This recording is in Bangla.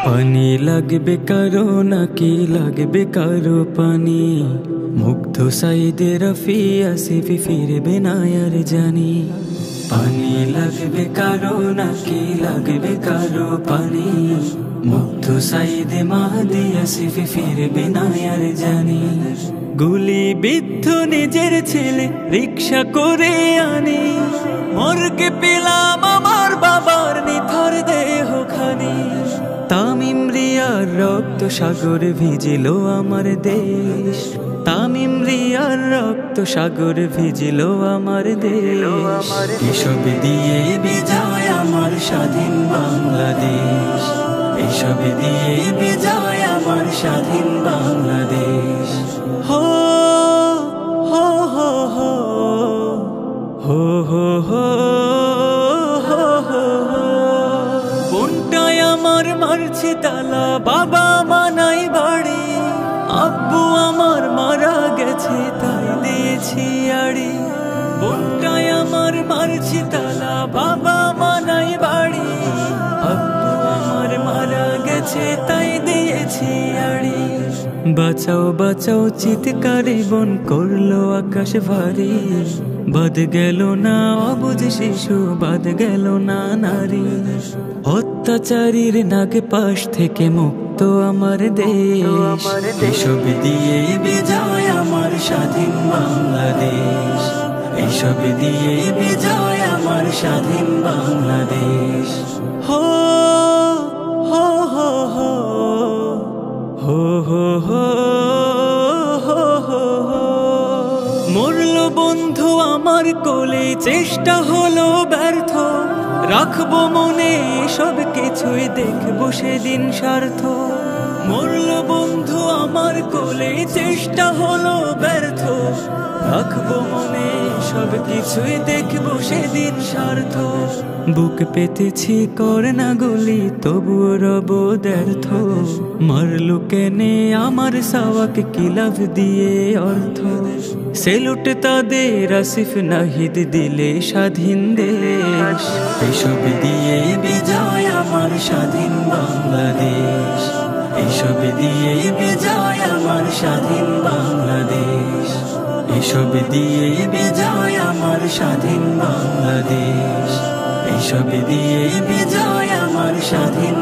পানি লাগবে কারো নাকি লাগবে কারো পানি, মুগ্ধ সাইদে রফি আসিফ ফিরবে না আর জানি। পানি লাগবে কারো নাকি লাগবে কারো পানি, মুগ্ধ সাইদে মাহদি আসিফ ফিরবে না আর জানি। গুলি বিদ্ধ নিজের ছেলে রিক্সা করে আনি, মর্গে পেলাম আমার বাবার নিথর দেহ খানি। তামিম রিয়ার রক্ত সাগর ভিজিল আমার দেশ, তামিম রিয়ার রক্ত সাগর ভিজিল আমার দেশ। এসব দিয়ে বিজয় আমার স্বাধীন বাংলাদেশ, এসব দিয়ে বিজয় আমার স্বাধীন বাংলাদেশ। হো হো হো হো হো হো হো বোনটাই আমার মারছে তালা, বাবা মানাই বাড়ি, আব্বু আমার মারা গেছে তাই দিয়েছি আড়ি। বোনটাই আমার মারছে তালা, বাবা মানাই বাড়ি, আব্বু আমার মারা গেছে তাই দিয়েছি আড়ি। বাঁচাও বাঁচাও চিৎকারে বন করলো আকাশ ভারী, বাদ গেল না অবুঝ শিশু, বাদ গেল না নারী। অত্যাচারীর নাগ পাশ থেকে মুক্ত আমার দেশ, এসব দিয়ে বিজয় আমার স্বাধীন বাংলাদেশ, এসব দিয়ে বিজয় আমার স্বাধীন বাংলাদেশ। হো হো হো হো হো হো হো হো হো হো মরল বন্ধু আমার কোলে, চেষ্টা হলো ব্যর্থ, রাখবো মনে সব কিছুই দেখবো সেদিন স্বার্থ। মরল বন্ধু আমার কোলে, চেষ্টা হলো ব্যর্থ, রাখবো মনে সব কিছুই দেখবো সেদিন স্বার্থ। বুক পেতেছি করে না গুলি তবুও রব ব্যর্থ, মারলো কেনে আমার সাওয়াক কিলাভ দিয়ে অর্থ। সেলুট তাদের আসিফ নাহিদ দিলে স্বাধীন দেশ, এসব দিয়ে বিজয় আমার স্বাধীন বাংলাদেশ, এসব দিয়ে বিজয় আমার স্বাধীন বাংলাদেশ, এসব দিয়ে বিজয় আমার স্বাধীন বাংলাদেশ, এসব দিয়ে বিজয় আমার স্বাধীন